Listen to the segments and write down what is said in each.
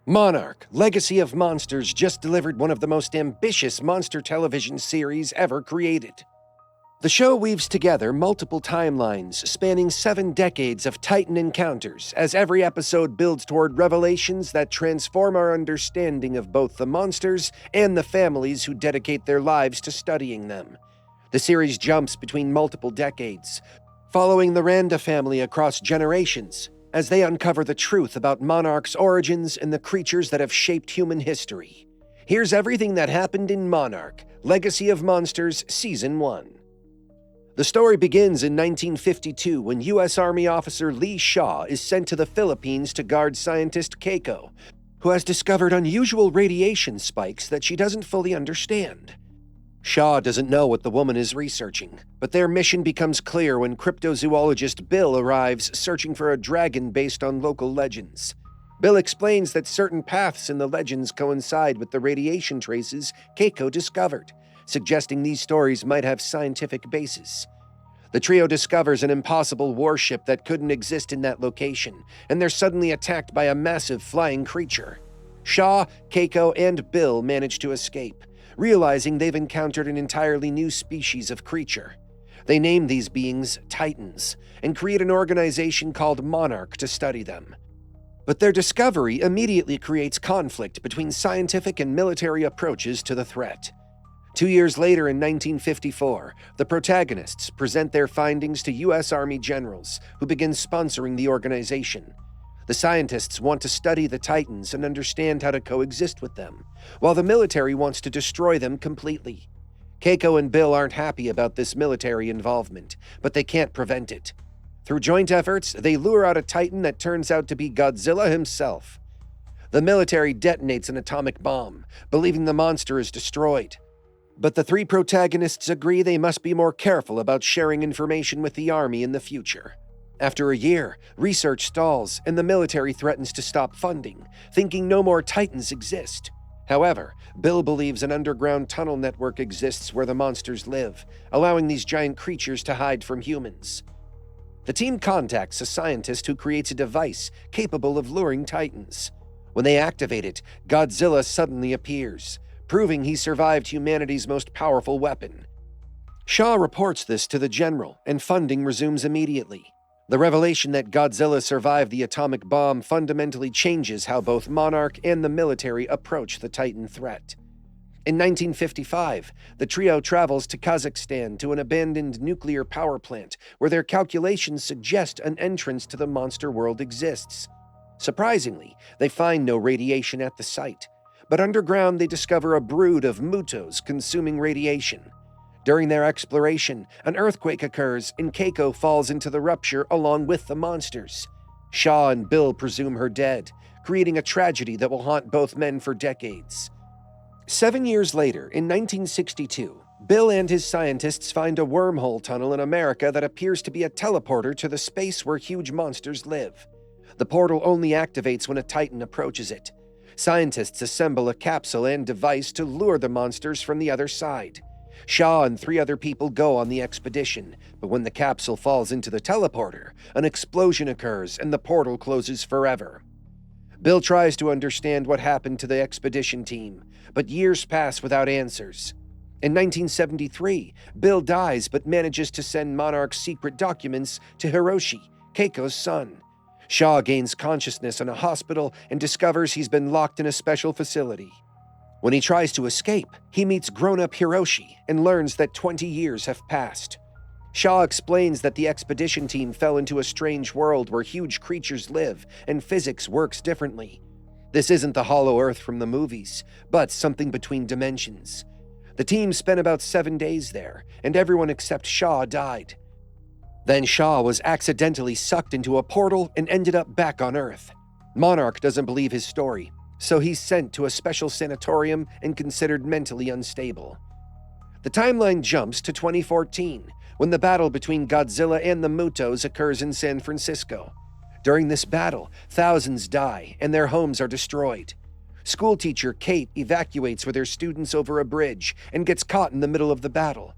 Monarch, Legacy of Monsters just delivered one of the most ambitious monster television series ever created. The show weaves together multiple timelines spanning 7 decades of Titan encounters as every episode builds toward revelations that transform our understanding of both the monsters and the families who dedicate their lives to studying them. The series jumps between multiple decades, following the Randa family across generations, as they uncover the truth about Monarch's origins and the creatures that have shaped human history. Here's everything that happened in Monarch, Legacy of Monsters Season 1. The story begins in 1952 when U.S. Army officer Lee Shaw is sent to the Philippines to guard scientist Keiko, who has discovered unusual radiation spikes that she doesn't fully understand. Shaw doesn't know what the woman is researching, but their mission becomes clear when cryptozoologist Bill arrives searching for a dragon based on local legends. Bill explains that certain paths in the legends coincide with the radiation traces Keiko discovered, suggesting these stories might have scientific basis. The trio discovers an impossible warship that couldn't exist in that location, and they're suddenly attacked by a massive flying creature. Shaw, Keiko, and Bill manage to escape, realizing they've encountered an entirely new species of creature. They name these beings Titans and create an organization called Monarch to study them. But their discovery immediately creates conflict between scientific and military approaches to the threat. 2 years later in 1954, the protagonists present their findings to U.S. Army generals who begin sponsoring the organization. The scientists want to study the Titans and understand how to coexist with them, while the military wants to destroy them completely. Keiko and Bill aren't happy about this military involvement, but they can't prevent it. Through joint efforts, they lure out a Titan that turns out to be Godzilla himself. The military detonates an atomic bomb, believing the monster is destroyed. But the 3 protagonists agree they must be more careful about sharing information with the Army in the future. After a year, research stalls and the military threatens to stop funding, thinking no more Titans exist. However, Bill believes an underground tunnel network exists where the monsters live, allowing these giant creatures to hide from humans. The team contacts a scientist who creates a device capable of luring Titans. When they activate it, Godzilla suddenly appears, proving he survived humanity's most powerful weapon. Shaw reports this to the general, and funding resumes immediately. The revelation that Godzilla survived the atomic bomb fundamentally changes how both Monarch and the military approach the Titan threat. In 1955, the trio travels to Kazakhstan to an abandoned nuclear power plant where their calculations suggest an entrance to the monster world exists. Surprisingly, they find no radiation at the site, but underground they discover a brood of mutos consuming radiation. During their exploration, an earthquake occurs and Keiko falls into the rupture along with the monsters. Shaw and Bill presume her dead, creating a tragedy that will haunt both men for decades. 7 years later, in 1962, Bill and his scientists find a wormhole tunnel in America that appears to be a teleporter to the space where huge monsters live. The portal only activates when a Titan approaches it. Scientists assemble a capsule and device to lure the monsters from the other side. Shaw and 3 other people go on the expedition, but when the capsule falls into the teleporter, an explosion occurs and the portal closes forever. Bill tries to understand what happened to the expedition team, but years pass without answers. In 1973, Bill dies but manages to send Monarch's secret documents to Hiroshi, Keiko's son. Shaw gains consciousness in a hospital and discovers he's been locked in a special facility. When he tries to escape, he meets grown-up Hiroshi and learns that 20 years have passed. Shaw explains that the expedition team fell into a strange world where huge creatures live and physics works differently. This isn't the hollow earth from the movies, but something between dimensions. The team spent about 7 days there, and everyone except Shaw died. Then Shaw was accidentally sucked into a portal and ended up back on Earth. Monarch doesn't believe his story, so he's sent to a special sanatorium and considered mentally unstable. The timeline jumps to 2014, when the battle between Godzilla and the Mutos occurs in San Francisco. During this battle, thousands die and their homes are destroyed. Schoolteacher Kate evacuates with her students over a bridge and gets caught in the middle of the battle.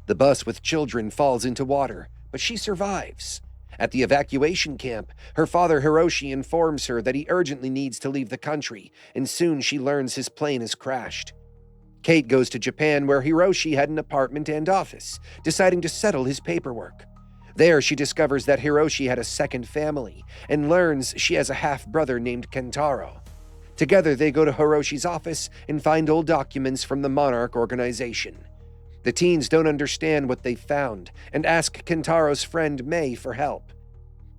The bus with children falls into water, but she survives. At the evacuation camp, her father Hiroshi informs her that he urgently needs to leave the country, and soon she learns his plane has crashed. Kate goes to Japan, where Hiroshi had an apartment and office, deciding to settle his paperwork. There, she discovers that Hiroshi had a second family and learns she has a half-brother named Kentaro. Together, they go to Hiroshi's office and find old documents from the Monarch organization. The teens don't understand what they've found and ask Kentaro's friend May for help.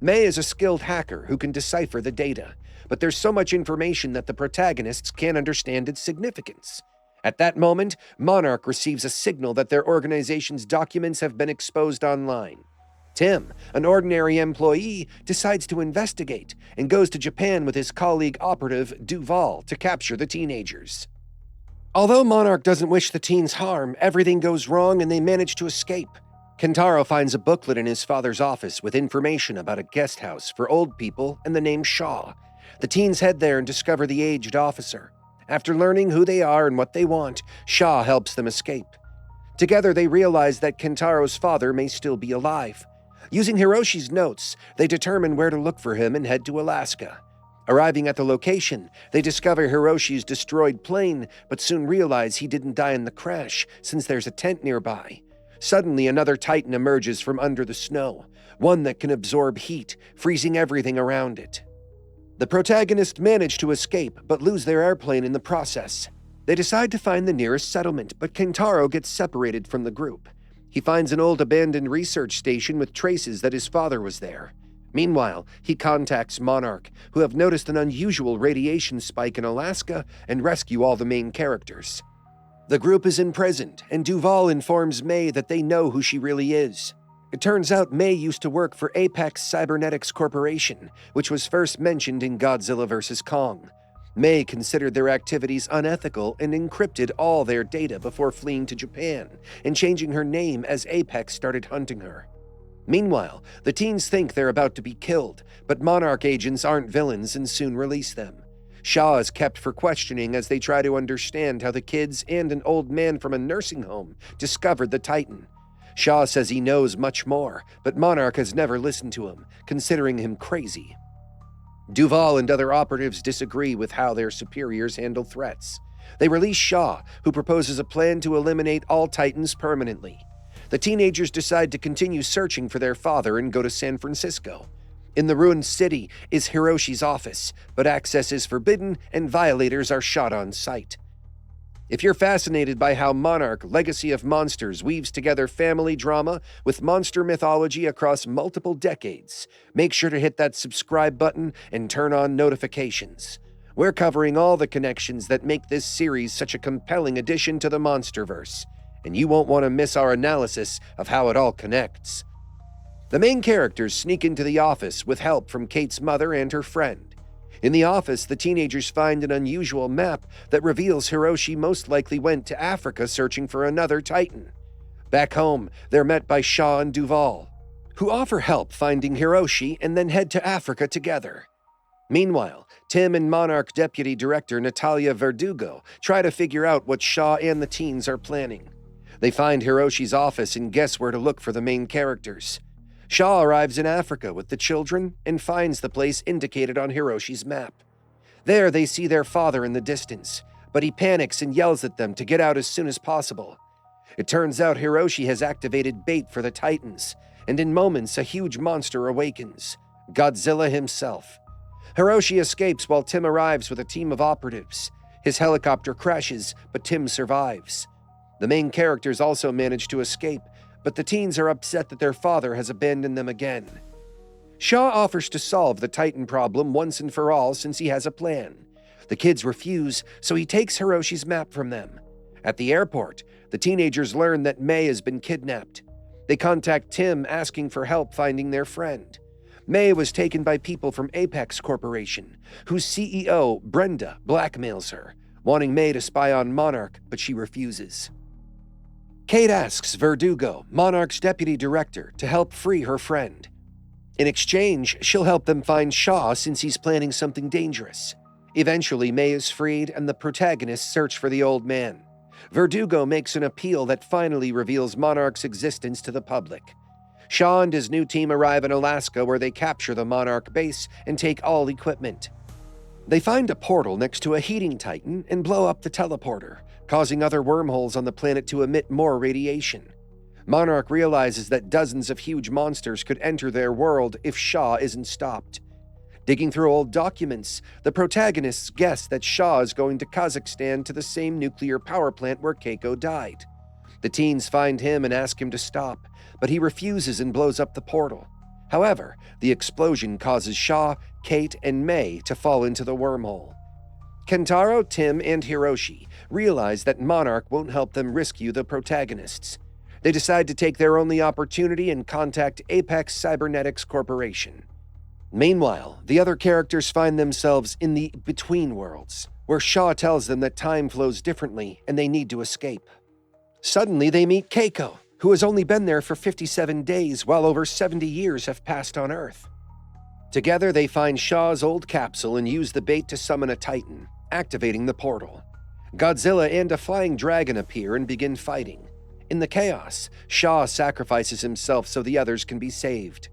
May is a skilled hacker who can decipher the data, but there's so much information that the protagonists can't understand its significance. At that moment, Monarch receives a signal that their organization's documents have been exposed online. Tim, an ordinary employee, decides to investigate and goes to Japan with his colleague operative Duval to capture the teenagers. Although Monarch doesn't wish the teens harm, everything goes wrong and they manage to escape. Kentaro finds a booklet in his father's office with information about a guest house for old people and the name Shaw. The teens head there and discover the aged officer. After learning who they are and what they want, Shaw helps them escape. Together, they realize that Kentaro's father may still be alive. Using Hiroshi's notes, they determine where to look for him and head to Alaska. Arriving at the location, they discover Hiroshi's destroyed plane, but soon realize he didn't die in the crash since there's a tent nearby. Suddenly, another Titan emerges from under the snow, one that can absorb heat, freezing everything around it. The protagonists manage to escape, but lose their airplane in the process. They decide to find the nearest settlement, but Kentaro gets separated from the group. He finds an old abandoned research station with traces that his father was there. Meanwhile, he contacts Monarch, who have noticed an unusual radiation spike in Alaska and rescue all the main characters. The group is imprisoned, and Duval informs May that they know who she really is. It turns out May used to work for Apex Cybernetics Corporation, which was first mentioned in Godzilla vs. Kong. May considered their activities unethical and encrypted all their data before fleeing to Japan and changing her name as Apex started hunting her. Meanwhile, the teens think they're about to be killed, but Monarch agents aren't villains and soon release them. Shaw is kept for questioning as they try to understand how the kids and an old man from a nursing home discovered the Titan. Shaw says he knows much more, but Monarch has never listened to him, considering him crazy. Duval and other operatives disagree with how their superiors handle threats. They release Shaw, who proposes a plan to eliminate all Titans permanently. The teenagers decide to continue searching for their father and go to San Francisco. In the ruined city is Hiroshi's office, but access is forbidden and violators are shot on sight. If you're fascinated by how Monarch: Legacy of Monsters weaves together family drama with monster mythology across multiple decades, make sure to hit that subscribe button and turn on notifications. We're covering all the connections that make this series such a compelling addition to the Monsterverse, and you won't want to miss our analysis of how it all connects. The main characters sneak into the office with help from Kate's mother and her friend. In the office, the teenagers find an unusual map that reveals Hiroshi most likely went to Africa searching for another Titan. Back home, they're met by Shaw and Duval, who offer help finding Hiroshi and then head to Africa together. Meanwhile, Tim and Monarch Deputy Director Natalia Verdugo try to figure out what Shaw and the teens are planning. They find Hiroshi's office and guess where to look for the main characters. Shaw arrives in Africa with the children and finds the place indicated on Hiroshi's map. There they see their father in the distance, but he panics and yells at them to get out as soon as possible. It turns out Hiroshi has activated bait for the Titans, and in moments a huge monster awakens, Godzilla himself. Hiroshi escapes while Tim arrives with a team of operatives. His helicopter crashes, but Tim survives. The main characters also manage to escape, but the teens are upset that their father has abandoned them again. Shaw offers to solve the Titan problem once and for all since he has a plan. The kids refuse, so he takes Hiroshi's map from them. At the airport, the teenagers learn that May has been kidnapped. They contact Tim asking for help finding their friend. May was taken by people from Apex Corporation, whose CEO, Brenda, blackmails her, wanting May to spy on Monarch, but she refuses. Kate asks Verdugo, Monarch's deputy director, to help free her friend. In exchange, she'll help them find Shaw since he's planning something dangerous. Eventually, May is freed and the protagonists search for the old man. Verdugo makes an appeal that finally reveals Monarch's existence to the public. Shaw and his new team arrive in Alaska, where they capture the Monarch base and take all equipment. They find a portal next to a heating titan and blow up the teleporter, causing other wormholes on the planet to emit more radiation. Monarch realizes that dozens of huge monsters could enter their world if Shaw isn't stopped. Digging through old documents, the protagonists guess that Shaw is going to Kazakhstan to the same nuclear power plant where Keiko died. The teens find him and ask him to stop, but he refuses and blows up the portal. However, the explosion causes Shaw, Kate, and May to fall into the wormhole. Kentaro, Tim, and Hiroshi realize that Monarch won't help them rescue the protagonists. They decide to take their only opportunity and contact Apex Cybernetics Corporation. Meanwhile, the other characters find themselves in the Between Worlds, where Shaw tells them that time flows differently and they need to escape. Suddenly, they meet Keiko, who has only been there for 57 days while over 70 years have passed on Earth. Together, they find Shaw's old capsule and use the bait to summon a Titan, activating the portal. Godzilla and a flying dragon appear and begin fighting. In the chaos, Shaw sacrifices himself so the others can be saved.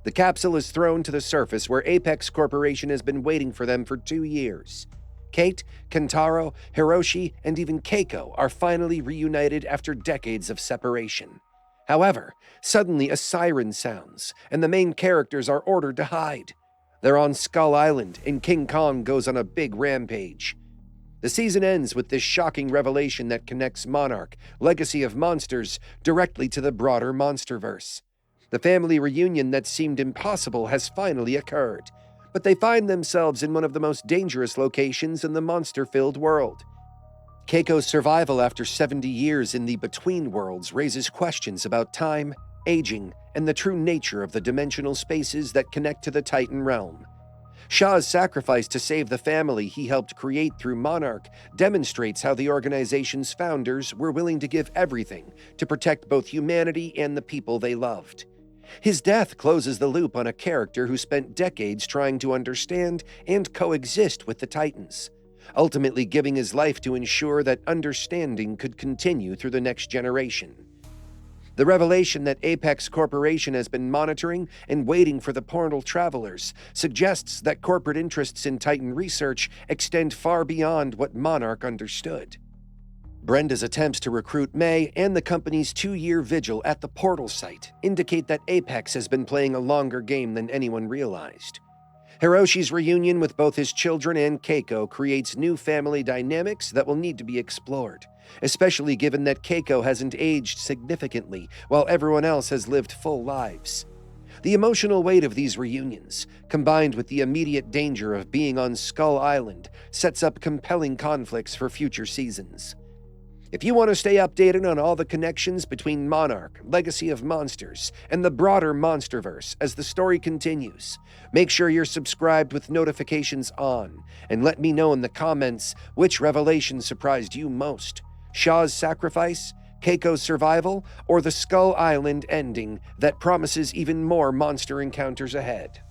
The capsule is thrown to the surface where Apex Corporation has been waiting for them for 2 years. Kate, Kentaro, Hiroshi, and even Keiko are finally reunited after decades of separation. However, suddenly a siren sounds, and the main characters are ordered to hide. They're on Skull Island, and King Kong goes on a big rampage. The season ends with this shocking revelation that connects Monarch, Legacy of Monsters, directly to the broader monsterverse. The family reunion that seemed impossible has finally occurred, but they find themselves in one of the most dangerous locations in the monster-filled world. Keiko's survival after 70 years in the Between Worlds raises questions about time, aging, and the true nature of the dimensional spaces that connect to the Titan realm. Shaw's sacrifice to save the family he helped create through Monarch demonstrates how the organization's founders were willing to give everything to protect both humanity and the people they loved. His death closes the loop on a character who spent decades trying to understand and coexist with the Titans, ultimately giving his life to ensure that understanding could continue through the next generation. The revelation that Apex Corporation has been monitoring and waiting for the portal travelers suggests that corporate interests in Titan research extend far beyond what Monarch understood. Brenda's attempts to recruit May and the company's 2-year vigil at the portal site indicate that Apex has been playing a longer game than anyone realized. Hiroshi's reunion with both his children and Keiko creates new family dynamics that will need to be explored, especially given that Keiko hasn't aged significantly while everyone else has lived full lives. The emotional weight of these reunions, combined with the immediate danger of being on Skull Island, sets up compelling conflicts for future seasons. If you want to stay updated on all the connections between Monarch, Legacy of Monsters, and the broader Monsterverse as the story continues, make sure you're subscribed with notifications on, and let me know in the comments which revelation surprised you most: Shaw's sacrifice, Keiko's survival, or the Skull Island ending that promises even more monster encounters ahead.